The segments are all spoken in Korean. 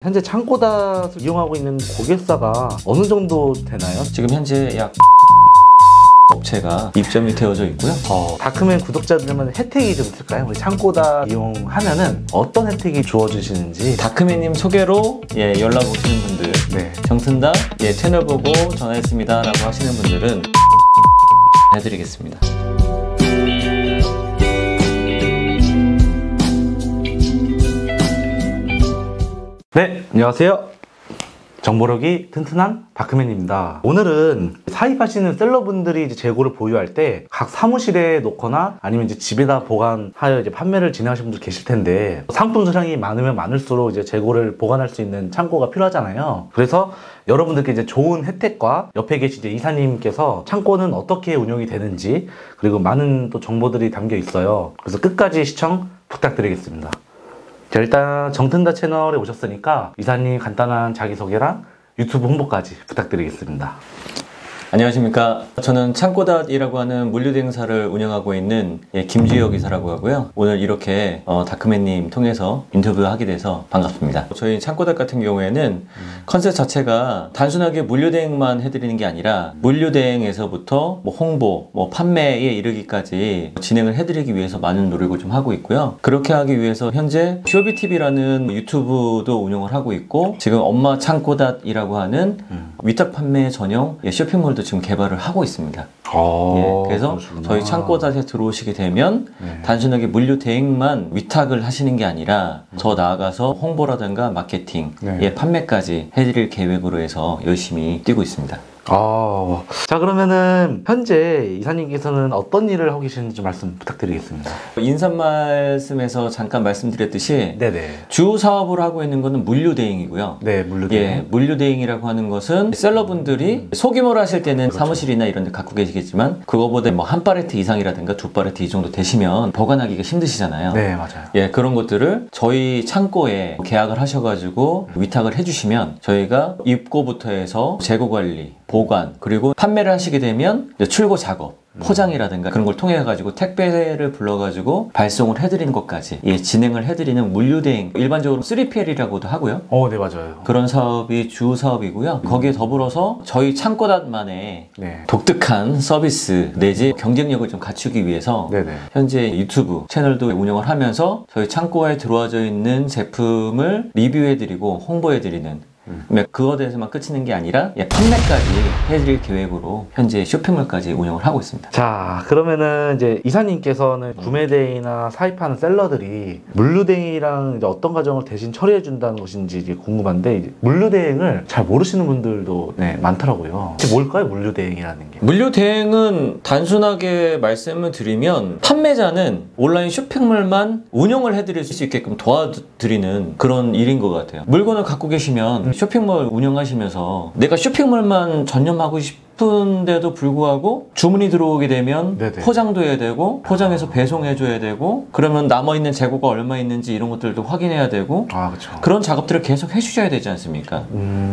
현재 창고닷을 이용하고 있는 고객사가 어느 정도 되나요? 지금 현재 약 업체가 입점이 되어져 있고요. 다크맨 구독자들만 혜택이 좀 있을까요? 우리 창고닷 이용하면은 어떤 혜택이 주어지시는지. 다크맨님 소개로 연락 오시는 분들, 정튼다 채널 보고 전화했습니다 라고 하시는 분들은 해드리겠습니다. 네, 안녕하세요. 정보력이 튼튼한 다크맨입니다. 오늘은 사입하시는 셀러분들이 이제 재고를 보유할 때 각 사무실에 놓거나 아니면 이제 집에다 보관하여 이제 판매를 진행하시는 분들 계실 텐데, 상품 수량이 많으면 많을수록 이제 재고를 보관할 수 있는 창고가 필요하잖아요. 그래서 여러분들께 이제 좋은 혜택과 옆에 계신 이제 이사님께서 창고는 어떻게 운영이 되는지, 그리고 많은 또 정보들이 담겨 있어요. 그래서 끝까지 시청 부탁드리겠습니다. 자, 일단 정튼다 채널에 오셨으니까 이사님 간단한 자기소개랑 유튜브 홍보까지 부탁드리겠습니다. 안녕하십니까. 저는 창고닷이라고 하는 물류대행사를 운영하고 있는 김주혁 이사라고 하고요. 오늘 이렇게 다크맨님 통해서 인터뷰하게 돼서 반갑습니다. 저희 창고닷 같은 경우에는 컨셉 자체가 단순하게 물류대행만 해드리는 게 아니라 물류대행에서부터 홍보, 판매에 이르기까지 진행을 해드리기 위해서 많은 노력을 좀 하고 있고요. 그렇게 하기 위해서 현재 쇼비TV라는 유튜브도 운영을 하고 있고, 지금 엄마 창고닷이라고 하는 위탁 판매 전용 쇼핑몰도 지금 개발을 하고 있습니다. 그래서 그러시구나. 저희 창고닷에 들어오시게 되면 단순하게 물류 대행만 위탁을 하시는 게 아니라 더 나아가서 홍보라든가 마케팅, 판매까지 해드릴 계획으로 해서 열심히 뛰고 있습니다. 자, 그러면은 현재 이사님께서는 어떤 일을 하고 계시는지 말씀 부탁드리겠습니다. 인사 말씀에서 잠깐 말씀드렸듯이 주 사업을 하고 있는 것은 물류대행이고요. 물류대행. 물류대행이라고 하는 것은 셀러분들이 소규모로 하실 때는 사무실이나 이런 데 갖고 계시겠지만, 그거보다 한 팔레트 이상이라든가 두 팔레트 이 정도 되시면 보관하기가 힘드시잖아요. 맞아요. 그런 것들을 저희 창고에 계약을 하셔가지고 위탁을 해주시면 저희가 입고부터 해서 재고관리, 보관, 그리고 판매를 하시게 되면 출고 작업, 포장이라든가 그런 걸 통해 가지고 택배를 불러가지고 발송을 해드리는 것까지 진행을 해드리는 물류대행, 일반적으로 3PL이라고도 하고요. 네, 맞아요. 그런 사업이 주 사업이고요. 거기에 더불어서 저희 창고닷만의 독특한 서비스 내지 경쟁력을 좀 갖추기 위해서 현재 유튜브 채널도 운영을 하면서 저희 창고에 들어와져 있는 제품을 리뷰해드리고 홍보해드리는, 그거에 대해서만 그치는 게 아니라 판매까지 해드릴 계획으로 현재 쇼핑몰까지 운영을 하고 있습니다. 자, 그러면은 이제 이사님께서는 구매대행이나 사입하는 셀러들이 물류대행이랑 이제 어떤 과정을 대신 처리해 준다는 것인지 이제 궁금한데, 이제 물류대행을 잘 모르시는 분들도 많더라고요. 뭘까요, 물류대행이라는 게? 물류대행은 단순하게 말씀을 드리면 판매자는 온라인 쇼핑몰만 운영을 해드릴 수 있게끔 도와드리는 그런 일인 것 같아요. 물건을 갖고 계시면 쇼핑몰 운영하시면서 내가 쇼핑몰만 전념하고 싶은데도 불구하고 주문이 들어오게 되면 포장도 해야 되고, 포장해서 배송해줘야 되고, 그러면 남아있는 재고가 얼마 있는지 이런 것들도 확인해야 되고, 그런 작업들을 계속 해주셔야 되지 않습니까?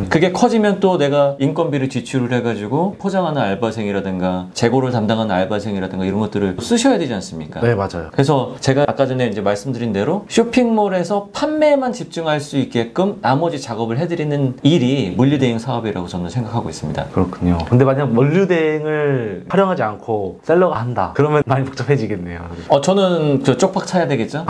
그게 커지면 또 내가 인건비를 지출을 해가지고 포장하는 알바생이라든가 재고를 담당하는 알바생이라든가 이런 것들을 쓰셔야 되지 않습니까? 맞아요. 그래서 제가 아까 전에 이제 말씀드린 대로 쇼핑몰에서 판매만 집중할 수 있게끔 나머지 작업을 해드리는 일이 물류대행 사업이라고 저는 생각하고 있습니다. 그렇군요. 근데 만약 물류대행을 활용하지 않고 셀러가 한다, 그러면 많이 복잡해지겠네요. 저는 쪽박 차야 되겠죠?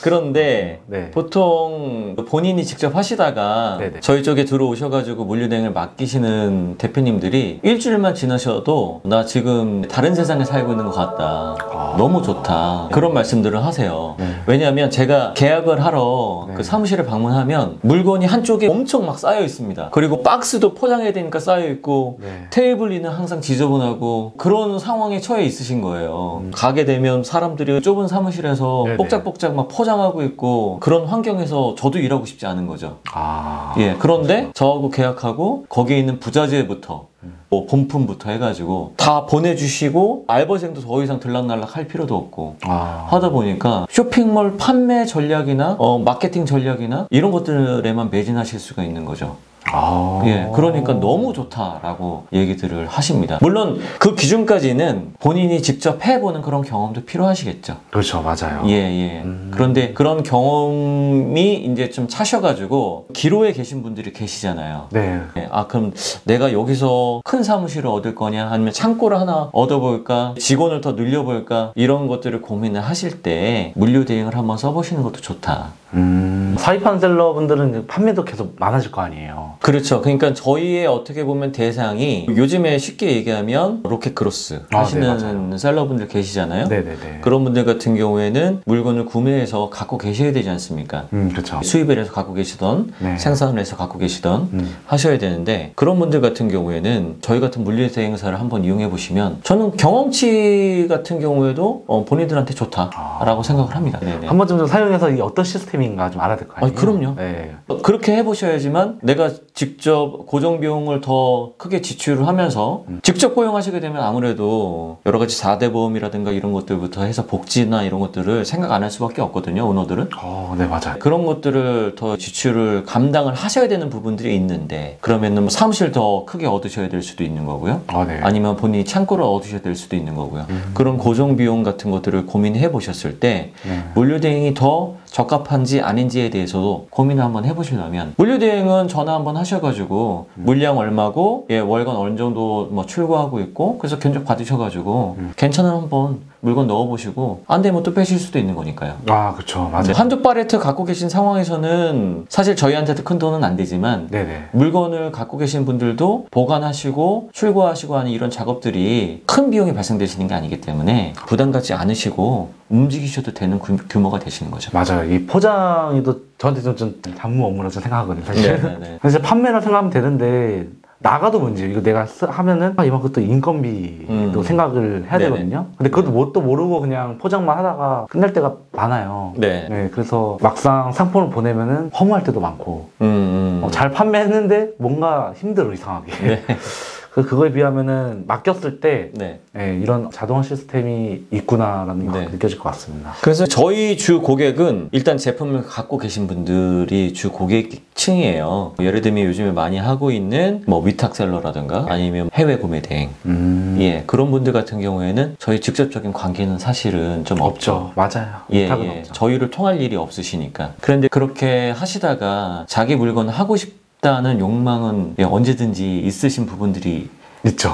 그런데 보통 본인이 직접 하시다가 저희 쪽에 들어오셔가지고 물류대행을 맡기시는 대표님들이 일주일만 지나셔도 나 지금 다른 세상에 살고 있는 것 같다, 너무 좋다, 그런 말씀들을 하세요. 왜냐하면 제가 계약을 하러 그 사무실에 방문하면 물건이 한쪽에 엄청 막 쌓여 있습니다. 그리고 박스도 포장해야 되니까 쌓여 있고, 테이블 위는 항상 지저분하고 그런 상황에 처해 있으신 거예요. 가게 되면 사람들이 좁은 사무실에서 뽁짝뽁짝 막 포장하고 있고, 그런 환경에서 저도 일하고 싶지 않은 거죠. 그런데 저하고 계약하고 거기에 있는 부자재부터 본품부터 해가지고 다 보내주시고, 알바생도 더 이상 들락날락 할 필요도 없고 하다 보니까 쇼핑몰 판매 전략이나 마케팅 전략이나 이런 것들에만 매진하실 수가 있는 거죠. 예, 그러니까 너무 좋다라고 얘기들을 하십니다. 물론 그 기준까지는 본인이 직접 해보는 그런 경험도 필요하시겠죠. 그렇죠, 맞아요. 예, 예. 그런데 그런 경험이 이제 좀 차셔가지고 기로에 계신 분들이 계시잖아요. 네. 예, 아, 그럼 내가 여기서 큰 사무실을 얻을 거냐, 아니면 창고를 하나 얻어볼까, 직원을 더 늘려볼까, 이런 것들을 고민을 하실 때 물류대행을 한번 써보시는 것도 좋다. 사입한 셀러분들은 판매도 계속 많아질 거 아니에요. 그렇죠. 그러니까 저희의 어떻게 보면 대상이 요즘에 쉽게 얘기하면 로켓크로스 하시는 네, 셀러분들 계시잖아요. 네네네. 그런 분들 같은 경우에는 물건을 구매해서 갖고 계셔야 되지 않습니까? 그렇죠. 수입을 해서 갖고 계시던 네. 생산을 해서 갖고 계시던 하셔야 되는데, 그런 분들 같은 경우에는 저희 같은 물류대행사를 한번 이용해 보시면 저는 경험치 같은 경우에도 본인들한테 좋다라고 생각을 합니다. 네네. 한 번쯤 좀 사용해서 이게 어떤 시스템인가 좀 알아야 될 거 아니에요? 그럼요. 네. 그렇게 해보셔야지만 내가 직접 고정 비용을 더 크게 지출을 하면서 직접 고용하시게 되면 아무래도 여러 가지 4대 보험이라든가 이런 것들부터 해서 복지나 이런 것들을 생각 안 할 수밖에 없거든요, 오너들은. 네, 맞아요. 그런 것들을 더 지출을 감당을 하셔야 되는 부분들이 있는데, 그러면은 뭐 사무실 더 크게 얻으셔야 될 수도 있는 거고요. 네. 아니면 본인이 창고를 얻으셔야 될 수도 있는 거고요. 그런 고정 비용 같은 것들을 고민해 보셨을 때 물류대행이 더 적합한지 아닌지에 대해서도 고민을 한번 해보시려면, 물류대행은 전화 한번 하셔가지고 물량 얼마고 월간 어느 정도 뭐 출고하고 있고, 그래서 견적 받으셔가지고 괜찮으면 한번 물건 넣어보시고 안 되면 또 빼실 수도 있는 거니까요. 그렇죠, 맞아요. 한두 팔레트 갖고 계신 상황에서는 사실 저희한테도 큰 돈은 안 되지만 네네. 물건을 갖고 계신 분들도 보관하시고 출고하시고 하는 이런 작업들이 큰 비용이 발생되시는 게 아니기 때문에 부담 갖지 않으시고 움직이셔도 되는 규모가 되시는 거죠. 맞아요. 이 포장이 또 저한테 좀 잡무 업무라고 생각하거든요, 사실. 네네네. 사실 판매라 생각하면 되는데 나가도 문제예요. 이거 내가 하면은 이만큼 또 인건비도 생각을 해야 네네. 되거든요. 근데 그것도 뭣도 모르고 그냥 포장만 하다가 끝날 때가 많아요. 네. 그래서 막상 상품을 보내면은 허무할 때도 많고 잘 판매했는데 뭔가 힘들어, 이상하게. 네. 그거에 비하면은 맡겼을 때 네. 이런 자동화 시스템이 있구나라는 게 네. 느껴질 것 같습니다. 그래서 저희 주 고객은 일단 제품을 갖고 계신 분들이 주 고객층이에요. 예를 들면 요즘에 많이 하고 있는 뭐 위탁셀러라든가 아니면 해외 구매 대행, 예, 그런 분들 같은 경우에는 저희 직접적인 관계는 사실은 좀 없죠. 맞아요. 예, 위탁은 예. 없죠. 저희를 통할 일이 없으시니까. 그런데 그렇게 하시다가 자기 물건을 하고 싶다는 욕망은 언제든지 있으신 부분들이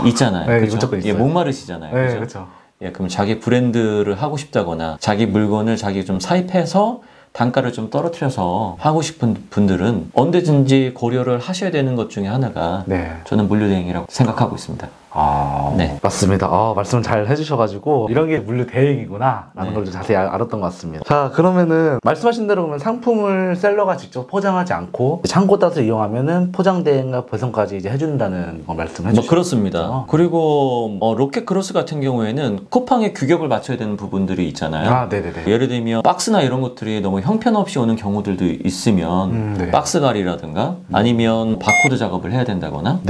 있잖아요. 네, 그렇죠? 무조건 있어요. 목마르시잖아요. 네, 그죠? 그렇죠. 예, 그럼 자기 브랜드를 하고 싶다거나 자기 물건을 자기 좀 사입해서 단가를 좀 떨어뜨려서 하고 싶은 분들은 언제든지 고려를 하셔야 되는 것 중에 하나가 저는 물류대행이라고 생각하고 있습니다. 네. 맞습니다. 말씀 잘 해주셔가지고 이런 게 물류 대행이구나 라는 걸 좀 자세히 알았던 것 같습니다. 자, 그러면은 말씀하신 대로 그러면 상품을 셀러가 직접 포장하지 않고 창고 닷을 이용하면은 포장 대행과 배송까지 이제 해준다는 거 말씀해 주시죠. 그렇습니다. 그리고 로켓크로스 같은 경우에는 쿠팡의 규격을 맞춰야 되는 부분들이 있잖아요. 네네네. 예를 들면 박스나 이런 것들이 너무 형편없이 오는 경우들도 있으면 박스 가리라든가 아니면 바코드 작업을 해야 된다거나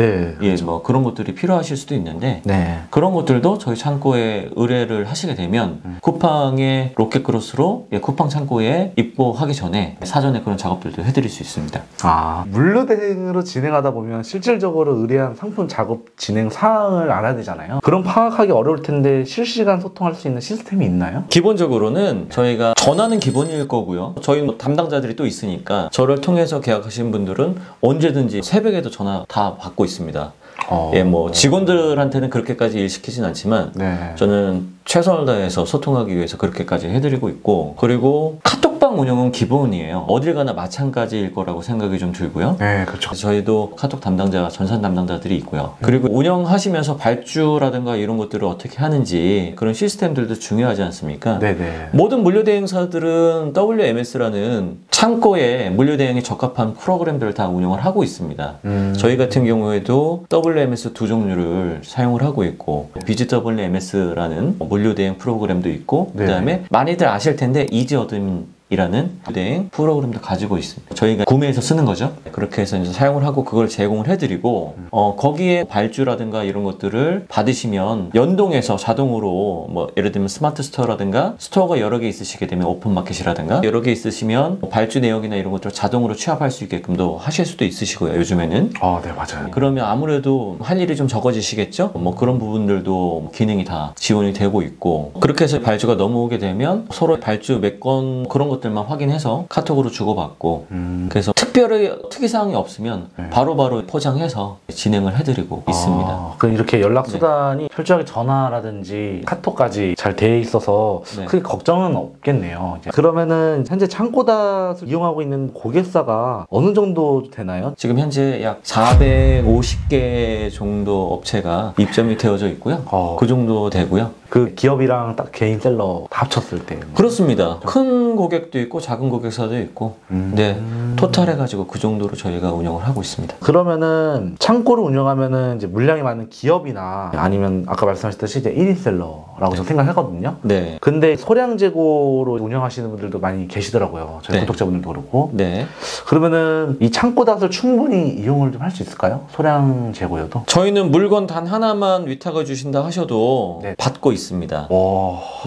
뭐 그런 것들이 필요하실 수도 있는데 그런 것들도 저희 창고에 의뢰를 하시게 되면 쿠팡의 로켓크로스로 쿠팡 창고에 입고하기 전에 사전에 그런 작업들도 해드릴 수 있습니다. 물류 대행으로 진행하다 보면 실질적으로 의뢰한 상품 작업 진행 사항을 알아야 되잖아요. 그럼 파악하기 어려울 텐데 실시간 소통할 수 있는 시스템이 있나요? 기본적으로는 저희가 전화는 기본일 거고요. 저희 담당자들이 또 있으니까 저를 통해서 계약하신 분들은 언제든지 새벽에도 전화 다 받고 있습니다. 뭐 직원들한테는 그렇게까지 일 시키진 않지만 저는 최선을 다해서 소통하기 위해서 그렇게까지 해드리고 있고, 그리고 카톡방 운영은 기본이에요. 어딜 가나 마찬가지일 거라고 생각이 좀 들고요. 그렇죠. 저희도 카톡 담당자, 전산 담당자들이 있고요. 그리고 운영하시면서 발주라든가 이런 것들을 어떻게 하는지 그런 시스템들도 중요하지 않습니까? 모든 물류대행사들은 WMS라는 창고에 물류대행에 적합한 프로그램들을 다 운영을 하고 있습니다. 저희 같은 경우에도 WMS 두 종류를 사용을 하고 있고, BGWMS라는 물류대행 프로그램도 있고, 그 다음에 많이들 아실 텐데 이지어둠 이라는 대행 프로그램도 가지고 있습니다. 저희가 구매해서 쓰는 거죠. 그렇게 해서 이제 사용을 하고 그걸 제공을 해드리고 거기에 발주라든가 이런 것들을 받으시면 연동해서 자동으로 뭐 예를 들면 스마트 스토어라든가 스토어가 여러 개 있으시게 되면 오픈마켓이라든가 여러 개 있으시면 발주 내역이나 이런 것들을 자동으로 취합할 수 있게끔도 하실 수도 있으시고요. 요즘에는. 네, 맞아요. 그러면 아무래도 할 일이 좀 적어지시겠죠? 뭐 그런 부분들도 기능이 다 지원이 되고 있고 그렇게 해서 발주가 넘어오게 되면 서로 발주 몇 건 그런 것들만 확인해서 카톡으로 주고받고 그래서 특별히 특이사항이 없으면 바로바로 포장해서 진행을 해드리고 있습니다. 그럼 이렇게 연락 수단이 철저하게 전화라든지 카톡까지 잘 돼 있어서 크게 걱정은 없겠네요. 그러면은 현재 창고닷을 이용하고 있는 고객사가 어느 정도 되나요? 지금 현재 약 450개 정도 업체가 입점이 되어져 있고요. 그 정도 되고요. 그 기업이랑 딱 개인 셀러 다 합쳤을 때. 그렇습니다. 큰 고객도 있고 작은 고객사도 있고 네, 토탈 해가지고 그 정도로 저희가 운영을 하고 있습니다. 그러면은 창고를 운영하면은 이제 물량이 많은 기업이나 아니면 아까 말씀하셨듯이 이제 1인 셀러라고 저는 생각하거든요. 네. 근데 소량 재고로 운영하시는 분들도 많이 계시더라고요. 저희 구독자분들도 그렇고. 네. 그러면은 이 창고닷을 충분히 이용을 좀 할 수 있을까요? 소량 재고여도? 저희는 물건 단 하나만 위탁을 주신다 하셔도 받고 있습니다.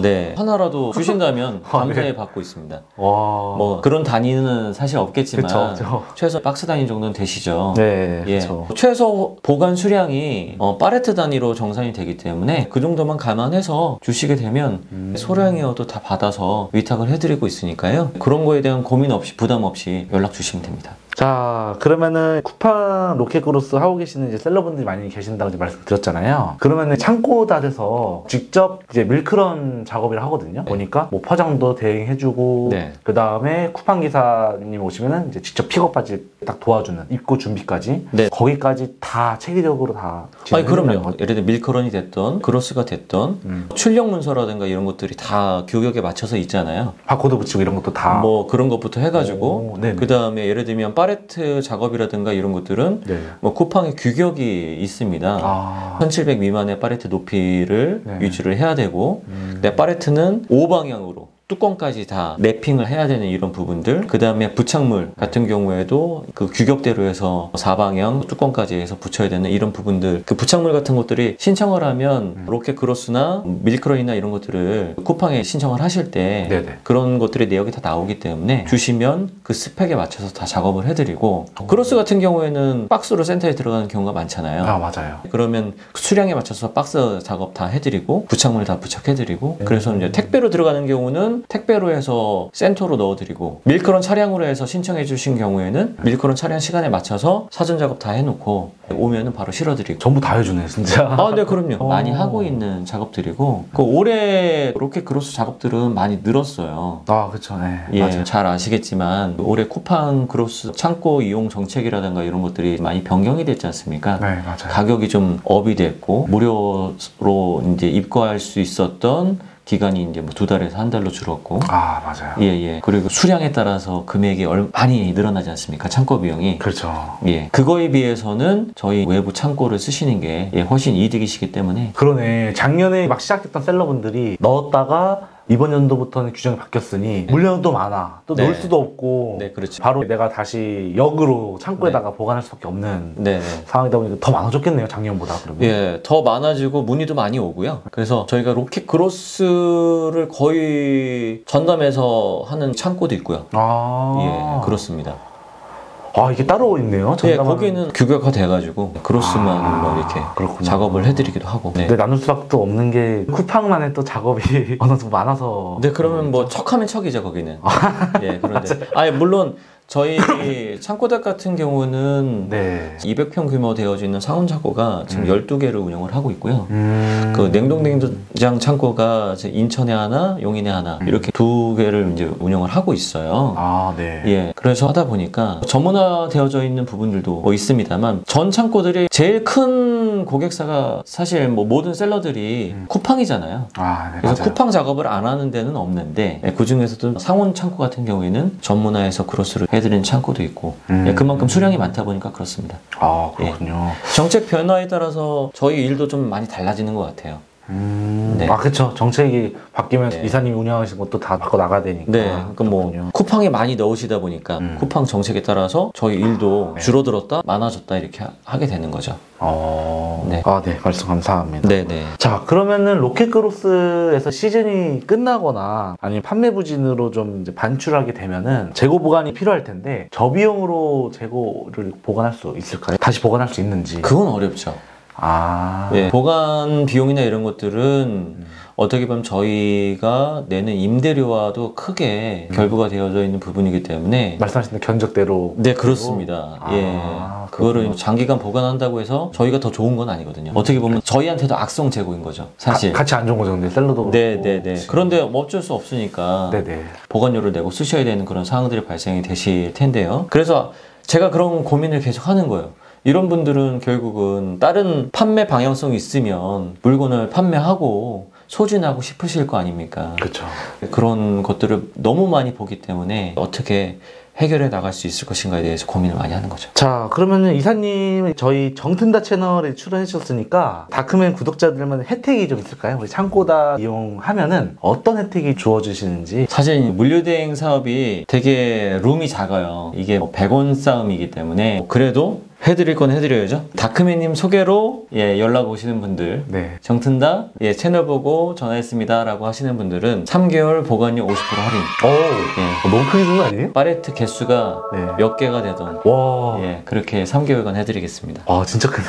네, 하나라도 주신다면 감사히 받고 있습니다. 뭐 그런 단위는 사실 없겠지만 그쵸. 최소 박스 단위 정도는 되시죠. 네, 예. 그쵸. 최소 보관 수량이 팔레트 단위로 정산이 되기 때문에 그 정도만 감안해서 주시게 되면 소량이어도 다 받아서 위탁을 해드리고 있으니까요. 그런 거에 대한 고민 없이 부담 없이 연락 주시면 됩니다. 자, 그러면은 쿠팡 로켓그로스 하고 계시는 이제 셀러분들이 많이 계신다고 이제 말씀드렸잖아요. 그러면은 창고닷에서 직접 이제 밀크런 작업을 하거든요. 보니까 뭐 포장도 대행해주고, 그 다음에 쿠팡 기사님 오시면은 이제 직접 픽업까지 딱 도와주는 입고 준비까지, 거기까지 다 체계적으로 다. 아니, 그럼요. 예를 들어 밀크런이 됐던 그로스가 됐던 출력 문서라든가 이런 것들이 다 규격에 맞춰서 있잖아요. 바코드 붙이고 이런 것도 다. 뭐 그런 것부터 해가지고, 그 다음에 예를 들면 팔레트 작업이라든가 이런 것들은 뭐 쿠팡의 규격이 있습니다. 1700 미만의 팔레트 높이를 유지를 해야 되고 근데 팔레트는 5방향으로 뚜껑까지 다 랩핑을 해야 되는 이런 부분들, 그 다음에 부착물 같은 경우에도 그 규격대로 해서 4방향 뚜껑까지 해서 붙여야 되는 이런 부분들, 그 부착물 같은 것들이 신청을 하면 로켓그로스나 밀크런이나 이런 것들을 쿠팡에 신청을 하실 때 그런 것들의 내역이 다 나오기 때문에 주시면 그 스펙에 맞춰서 다 작업을 해드리고, 그로스 같은 경우에는 박스로 센터에 들어가는 경우가 많잖아요. 맞아요. 그러면 수량에 맞춰서 박스 작업 다 해드리고 부착물 다 부착해드리고, 그래서 이제 택배로 들어가는 경우는 택배로 해서 센터로 넣어드리고, 밀크런 차량으로 해서 신청해 주신 경우에는 밀크런 차량 시간에 맞춰서 사전 작업 다 해놓고 오면은 바로 실어드리고. 전부 다 해주네 진짜. 네, 그럼요. 많이 하고 있는 작업들이고, 그 올해 로켓그로스 작업들은 많이 늘었어요. 그쵸. 네. 예, 맞아요. 잘 아시겠지만 올해 쿠팡 그로스 창고 이용 정책이라든가 이런 것들이 많이 변경이 됐지 않습니까? 네, 맞아요. 가격이 좀 업이 됐고 무료로 이제 입고할 수 있었던 기간이 이제 뭐 2달에서 1달로 줄었고. 맞아요. 예. 그리고 수량에 따라서 금액이 많이 늘어나지 않습니까? 창고 비용이. 그렇죠. 예. 그거에 비해서는 저희 외부 창고를 쓰시는 게 훨씬 이득이시기 때문에. 그러네. 작년에 막 시작했던 셀러분들이 넣었다가 이번 연도부터는 규정이 바뀌었으니 물량은 또 많아. 또 넣을 수도 없고. 그렇죠. 바로 내가 다시 역으로 창고에다가 보관할 수밖에 없는 상황이다 보니까 더 많아졌겠네요, 작년보다. 그러면. 예, 더 많아지고 문의도 많이 오고요. 그래서 저희가 로켓그로스를 거의 전담해서 하는 창고도 있고요. 예, 그렇습니다. 이게 따로 있네요. 예, 거기는 규격화 돼가지고 그로스만 뭐 이렇게 작업을 해드리기도 하고. 근데 나눌 수밖에 없는 게 쿠팡만의 또 작업이 어느 정도 많아서. 그러면 뭐 척하면 척이죠, 거기는. 예, 그런데 물론 저희 창고닷 같은 경우는 200평 규모 되어져 있는 상온 창고가 지금 12개를 운영을 하고 있고요. 그 냉동 냉장 창고가 인천에 하나, 용인에 하나 이렇게 2개를 이제 운영을 하고 있어요. 예, 그래서 하다 보니까 전문화 되어져 있는 부분들도 뭐 있습니다만, 전 창고들이 제일 큰 고객사가 사실 뭐 모든 셀러들이 쿠팡이잖아요. 그래서 쿠팡 작업을 안 하는 데는 없는데, 그 중에서도 상온 창고 같은 경우에는 전문화해서 그로스를 해드리는 창고도 있고, 그만큼 수량이 많다 보니까 그렇습니다. 그렇군요. 정책 변화에 따라서 저희 일도 좀 많이 달라지는 것 같아요. 네. 아, 그쵸. 정책이 바뀌면 네. 이사님이 운영하시는 것도 다 바꿔 나가야 되니까. 네, 그러니까 뭐 그렇군요. 쿠팡에 많이 넣으시다 보니까 쿠팡 정책에 따라서 저희 일도 네. 줄어들었다, 많아졌다 이렇게 하게 되는 거죠. 네. 아, 네. 말씀 감사합니다. 네네. 자, 그러면은 로켓그로스에서 시즌이 끝나거나 아니면 판매 부진으로 좀 이제 반출하게 되면은 재고 보관이 필요할 텐데 저비용으로 재고를 보관할 수 있을까요? 다시 보관할 수 있는지. 그건 어렵죠. 아, 예, 보관 비용이나 이런 것들은 어떻게 보면 저희가 내는 임대료와도 크게 결부가 되어져 있는 부분이기 때문에 말씀하신 견적대로. 네, 그렇습니다. 아, 예. 그거를 그렇구나. 장기간 보관한다고 해서 저희가 더 좋은 건 아니거든요. 어떻게 보면 저희한테도 악성 재고인 거죠, 사실. 같이 안 좋은 거죠, 근데 샐러드. 네네네. 그런데 뭐 어쩔 수 없으니까 네네. 보관료를 내고 쓰셔야 되는 그런 상황들이 발생이 되실 텐데요. 그래서 제가 그런 고민을 계속 하는 거예요. 이런 분들은 결국은 다른 판매 방향성이 있으면 물건을 판매하고 소진하고 싶으실 거 아닙니까? 그렇죠. 그런 것들을 너무 많이 보기 때문에 어떻게 해결해 나갈 수 있을 것인가에 대해서 고민을 많이 하는 거죠. 자, 그러면은 이사님 저희 정튼다 채널에 출연해 주셨으니까 다크맨 구독자들만 혜택이 좀 있을까요? 우리 창고다 이용하면은 어떤 혜택이 주어지시는지. 사실 물류대행 사업이 되게 룸이 작아요. 이게 뭐 100원 싸움이기 때문에 그래도 해드릴 건 해드려야죠. 다크맨님 소개로 연락 오시는 분들, 네. 정튼다 채널 보고 전화했습니다 라고 하시는 분들은 3개월 보관료 50% 할인. 오, 너무 크게 준거 아니에요? 팔레트 개수가 네. 몇 개가 되던 와, 그렇게 3개월간 해드리겠습니다. 아, 진짜 크네.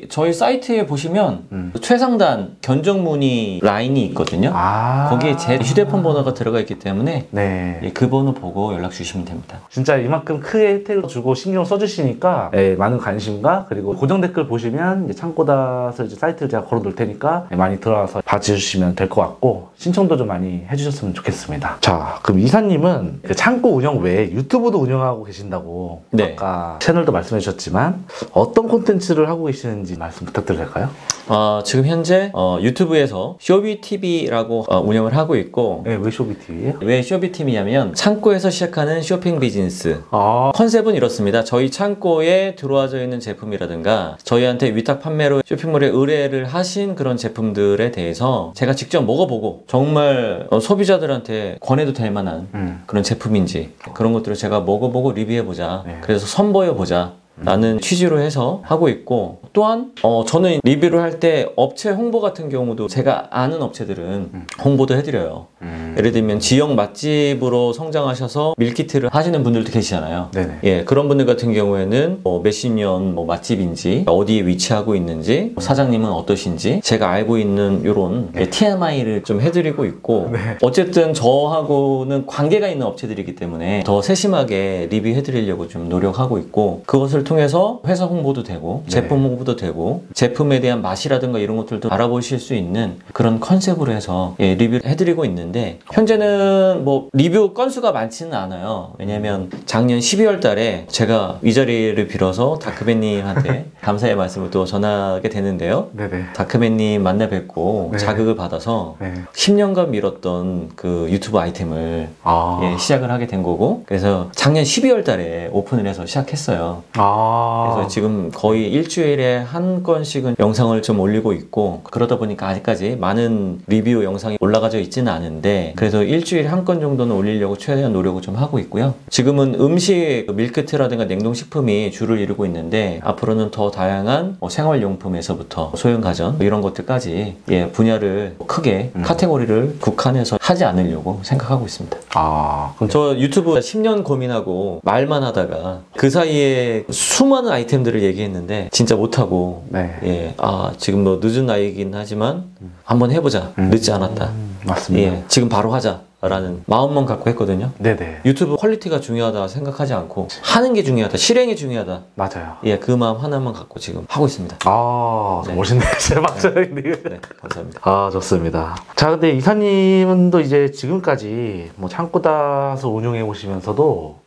저희 사이트에 보시면 최상단 견적문의 라인이 있거든요. 아, 거기에 제 휴대폰 번호가 들어가 있기 때문에 네. 그 번호 보고 연락 주시면 됩니다. 진짜 이만큼 크게 혜택을 주고 신경 써주시니까 많은 관심과 그리고 고정 댓글 보시면 이제 창고닷을 이제 사이트를 제가 걸어 놓을 테니까 많이 들어와서 봐주시면 될 것 같고 신청도 좀 많이 해주셨으면 좋겠습니다. 자, 그럼 이사님은 그 창고 운영 외에 유튜브도 운영하고 계신다고 네. 아까 채널도 말씀해 주셨지만 어떤 콘텐츠를 하고 계시는지 말씀 부탁드려도 될까요? 지금 현재 유튜브에서 쇼비TV라고 운영을 하고 있고 네, 왜 쇼비TV예요? 왜 쇼비TV냐면 창고에서 시작하는 쇼핑 비즈니스 아, 컨셉은 이렇습니다. 저희 창고에 들어와져 있는 제품이라든가 저희한테 위탁 판매로 쇼핑몰에 의뢰를 하신 그런 제품들에 대해서 제가 직접 먹어보고 정말 소비자들한테 권해도 될 만한 그런 제품인지 그런 것들을 제가 먹어보고 리뷰해보자. 네. 그래서 선보여보자. 라는 취지로 해서 하고 있고 또한 저는 리뷰를 할 때 업체 홍보 같은 경우도 제가 아는 업체들은 홍보도 해드려요. 예를 들면 지역 맛집으로 성장하셔서 밀키트를 하시는 분들도 계시잖아요. 네네. 예, 그런 분들 같은 경우에는 몇십 년 맛집인지 어디에 위치하고 있는지 사장님은 어떠신지 제가 알고 있는 이런 TMI를 좀 해드리고 있고 네. 어쨌든 저하고는 관계가 있는 업체들이기 때문에 더 세심하게 리뷰해드리려고 좀 노력하고 있고 그것을 통해서 회사 홍보도 되고 제품 홍보도 되고 제품에 대한 맛이라든가 이런 것들도 알아보실 수 있는 그런 컨셉으로 해서 리뷰를 해드리고 있는데 현재는 뭐 리뷰 건수가 많지는 않아요. 왜냐면 작년 12월 달에 제가 이 자리를 빌어서 다크맨님한테 감사의 말씀을 또 전하게 되는데요. 네네. 다크맨님 만나 뵙고 네. 자극을 받아서 네. 10년간 미뤘던 그 유튜브 아이템을 시작을 하게 된 거고 그래서 작년 12월 달에 오픈을 해서 시작했어요. 그래서 지금 거의 일주일에 한 건씩은 영상을 좀 올리고 있고 그러다 보니까 아직까지 많은 리뷰 영상이 올라가져 있지는 않은데 그래서 일주일에 한 건 정도는 올리려고 최대한 노력을 좀 하고 있고요. 지금은 음식, 밀키트라든가 냉동식품이 주를 이루고 있는데 앞으로는 더 다양한 생활용품에서부터 소형가전 이런 것들까지 분야를 크게 카테고리를 국한해서 하지 않으려고 생각하고 있습니다. 그럼 저 유튜브 10년 고민하고 말만 하다가 그 사이에 수많은 아이템들을 얘기했는데 진짜 못하고 네. 지금 뭐 늦은 나이이긴 하지만 한번 해보자. 늦지 않았다. 맞습니다. 지금 바로 하자 라는 마음만 갖고 했거든요. 네네. 유튜브 퀄리티가 중요하다 생각하지 않고 하는 게 중요하다, 실행이 중요하다. 맞아요. 그 마음 하나만 갖고 지금 하고 있습니다. 네. 멋있네요. 제 막장인데. 네, 감사합니다. 좋습니다. 자, 근데 이사님은 또 이제 지금까지 뭐 창고닷을 운영해 오시면서도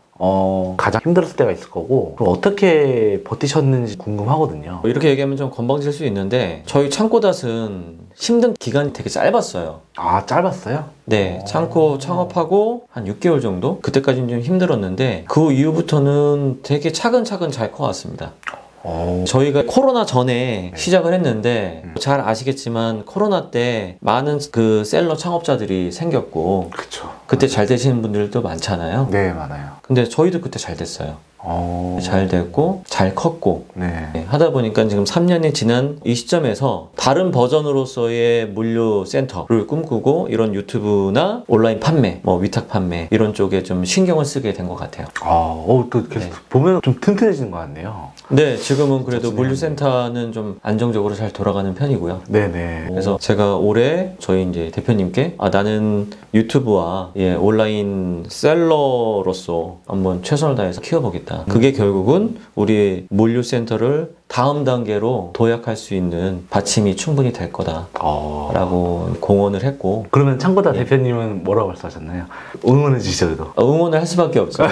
가장 힘들었을 때가 있을 거고 그럼 어떻게 버티셨는지 궁금하거든요. 이렇게 얘기하면 좀 건방질 수 있는데 저희 창고닷은 힘든 기간이 되게 짧았어요. 짧았어요? 네, 창고 창업하고 한 6개월 정도? 그때까지는 좀 힘들었는데 그 이후부터는 되게 차근차근 잘 커왔습니다. 저희가 코로나 전에 시작을 했는데 잘 아시겠지만 코로나 때 많은 그 셀러 창업자들이 생겼고 그쵸. 그때 잘 되시는 분들도 많잖아요. 네, 많아요. 근데 저희도 그때 잘 됐어요. 잘 됐고 잘 컸고 네. 하다 보니까 지금 3년이 지난 이 시점에서 다른 버전으로서의 물류 센터를 꿈꾸고 이런 유튜브나 온라인 판매, 뭐 위탁 판매 이런 쪽에 좀 신경을 쓰게 된 것 같아요. 또 계속 보면 좀 튼튼해지는 것 같네요. 네, 지금은 그래도 좋습니다. 물류 센터는 좀 안정적으로 잘 돌아가는 편이고요. 네네. 그래서 제가 올해 저희 이제 대표님께 나는 유튜브와 온라인 셀러로서 한번 최선을 다해서 키워보겠다. 그게 결국은 우리 물류센터를 다음 단계로 도약할 수 있는 받침이 충분히 될 거다라고 공언을 했고. 그러면 창고다 대표님은 뭐라고 말씀하셨나요? 응원해 주셔도. 응원을 할 수밖에 없죠.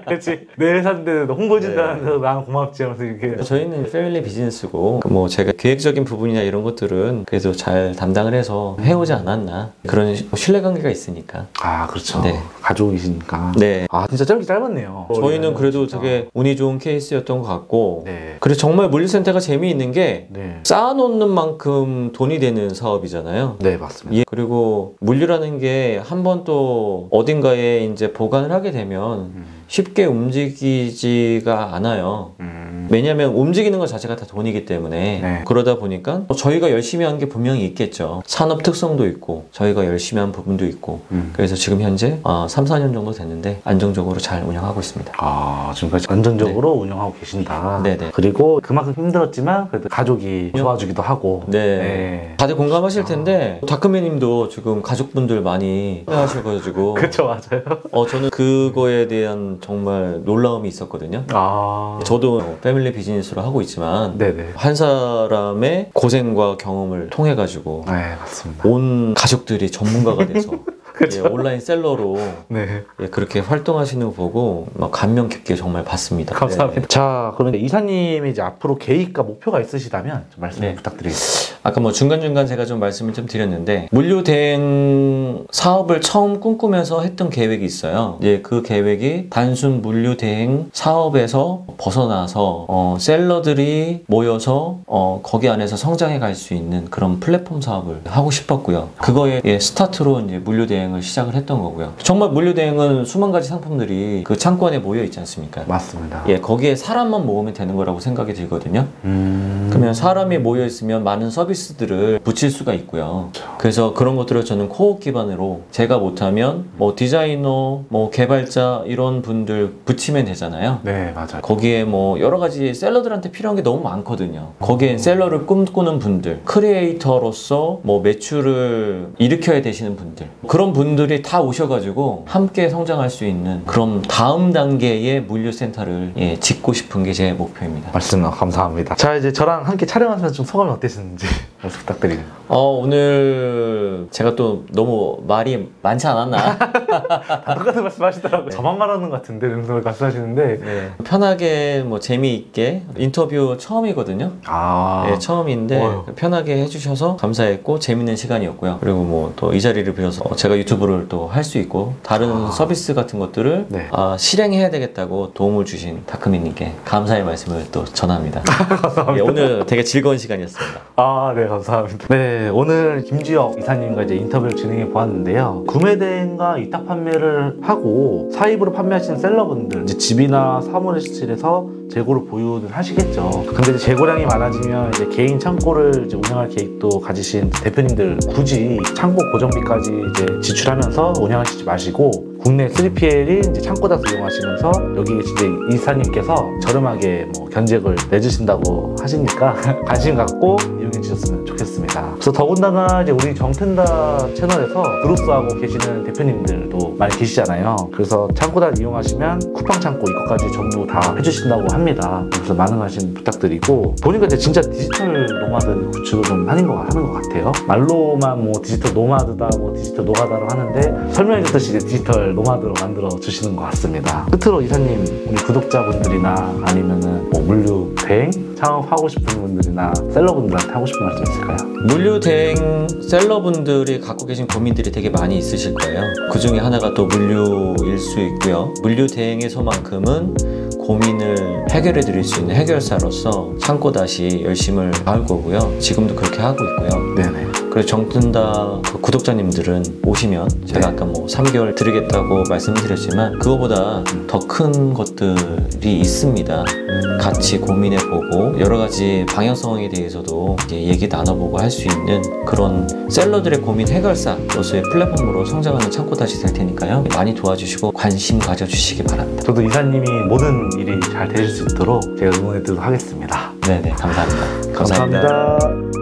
그치. 내 회사인데 홍보해준다면서 나는 고맙지 하면서 이렇게. 저희는 패밀리 비즈니스고 뭐 제가 계획적인 부분이나 이런 것들은 그래도 잘 담당을 해서 해오지 않았나 그런 신뢰관계가 있으니까. 그렇죠. 네. 가족이시니까. 네. 진짜 짧게 짧았네요. 저희는 그래도 진짜. 되게 운이 좋은 케이스였던 것 같고. 네. 그래서 정말 물류센터가 재미있는 게 네. 쌓아놓는 만큼 돈이 되는 사업이잖아요. 네, 맞습니다. 그리고 물류라는 게 한 번 또 어딘가에 이제 보관을 하게 되면 쉽게 움직이지가 않아요. 왜냐하면 움직이는 것 자체가 다 돈이기 때문에. 네. 그러다 보니까 저희가 열심히 한 게 분명히 있겠죠. 산업 특성도 있고 저희가 열심히 한 부분도 있고. 그래서 지금 현재 3, 4년 정도 됐는데 안정적으로 잘 운영하고 있습니다. 지금까지 안정적으로 운영하고 계신다. 네네. 그리고 그만큼 힘들었지만 그래도 가족이 도와주기도 하고. 네. 다들 공감하실 텐데 다크맨님도 지금 가족분들 많이 하셔가지고. 그쵸, 맞아요. 저는 그거에 대한 정말 놀라움이 있었거든요. 저도 패밀리 비즈니스로 하고 있지만 네네. 한 사람의 고생과 경험을 통해 가지고 네, 맞습니다. 온 가족들이 전문가가 돼서 그쵸. 온라인 셀러로 네. 그렇게 활동하시는 거 보고 막 감명 깊게 정말 봤습니다. 감사합니다. 네. 자, 그런데 이사님이 이제 앞으로 계획과 목표가 있으시다면 좀 말씀 네. 부탁드리겠습니다. 아까 뭐 중간중간 제가 좀 말씀을 좀 드렸는데 물류 대행 사업을 처음 꿈꾸면서 했던 계획이 있어요. 이제 그 계획이 단순 물류 대행 사업에서 벗어나서 셀러들이 모여서 거기 안에서 성장해 갈 수 있는 그런 플랫폼 사업을 하고 싶었고요. 그거에 스타트로 이제 물류 대행을 시작을 했던 거고요. 정말 물류 대행은 수만 가지 상품들이 그 창고 안에 모여 있지 않습니까? 맞습니다. 거기에 사람만 모으면 되는 거라고 생각이 들거든요. 그러면 사람이 모여 있으면 많은 서비스들을 붙일 수가 있고요. 그래서 그런 것들을 저는 코업 기반으로 제가 못하면 뭐 디자이너, 뭐 개발자 이런 분들 붙이면 되잖아요. 네, 맞아요. 거기에 뭐 여러 가지 셀러들한테 필요한 게 너무 많거든요. 거기엔 셀러를 꿈꾸는 분들, 크리에이터로서 뭐 매출을 일으켜야 되시는 분들, 그런 분들이 다 오셔가지고 함께 성장할 수 있는 그런 다음 단계의 물류센터를 짓고 싶은 게 제 목표입니다. 말씀 감사합니다. 자, 이제 저랑 함께 촬영하면서 좀 소감이 어땠는지 말씀 부탁드립니다. 오늘 제가 또 너무 말이 많지 않았나? 다 똑같은 말씀 하시더라고요. 저만 말하는 것 같은데 이런 걸 말씀하시는데. 네. 편하게 뭐 재미있게 인터뷰 처음이거든요. 네, 처음인데 편하게 해주셔서 감사했고 재밌는 시간이었고요. 그리고 뭐 또 이 자리를 빌어서 제가 유튜브를 또 할 수 있고 다른 서비스 같은 것들을 네. 실행해야 되겠다고 도움을 주신 다크맨님께 감사의 말씀을 또 전합니다. 감사합니다. 오늘 되게 즐거운 시간이었습니다. 네, 감사합니다. 네, 오늘 김지혁 이사님과 이제 인터뷰를 진행해 보았는데요. 구매 대행과 위탁 판매를 하고 사입으로 판매하시는 셀러분들, 이제 집이나 사무실에서 재고를 보유는 하시겠죠. 근데 이제 재고량이 많아지면 이제 개인 창고를 이제 운영할 계획도 가지신 대표님들 굳이 창고 고정비까지 이제 지출하면서 운영하시지 마시고 국내 3PL이 이제 창고다스 이용하시면서 여기 이제 이사님께서 저렴하게 뭐 견적을 내주신다고 하시니까 관심 갖고 이용해 주셨으면 좋겠습니다. 그래서 더군다나 이제 우리 정텐다 채널에서 그룹스하고 계시는 대표님들도 많이 계시잖아요. 그래서 창고다 이용하시면 쿠팡 창고 이것까지 전부 다 해주신다고 합니다. 그래서 많은 관심 부탁드리고 보니까 이제 진짜 디지털 노마드 구축을 좀 하는 것 같아요. 말로만 뭐 디지털 노마드다, 뭐 디지털 노가다로 하는데 설명해줬듯이 이제 디지털 노마드로 만들어 주시는 것 같습니다. 끝으로 이사님, 우리 구독자분들이나 아니면은 뭐 물류 대행 창업하고 싶은 분들이나 셀러분들한테 하고 싶은 말씀 있을까요? 물류 대행 셀러분들이 갖고 계신 고민들이 되게 많이 있으실 거예요. 그 중에 하나가 또 물류일 수 있고요. 물류 대행에서만큼은 고민을 해결해 드릴 수 있는 해결사로서 창고닷이 열심을 다할 거고요. 지금도 그렇게 하고 있고요. 네네. 그래서 정튼다 그 구독자님들은 오시면 제가 아까 뭐 3개월 드리겠다고 말씀드렸지만 그거보다 더 큰 것들이 있습니다. 같이 고민해보고 여러 가지 방향성에 대해서도 이제 얘기 나눠보고 할 수 있는 그런 셀러들의 고민 해결사로서의 플랫폼으로 성장하는 창고닷이 될 테니까요. 많이 도와주시고 관심 가져주시기 바랍니다. 저도 이사님이 모든 일이 잘 되실 수 있도록 제가 응원해드리도록 하겠습니다. 네네, 감사합니다. 감사합니다.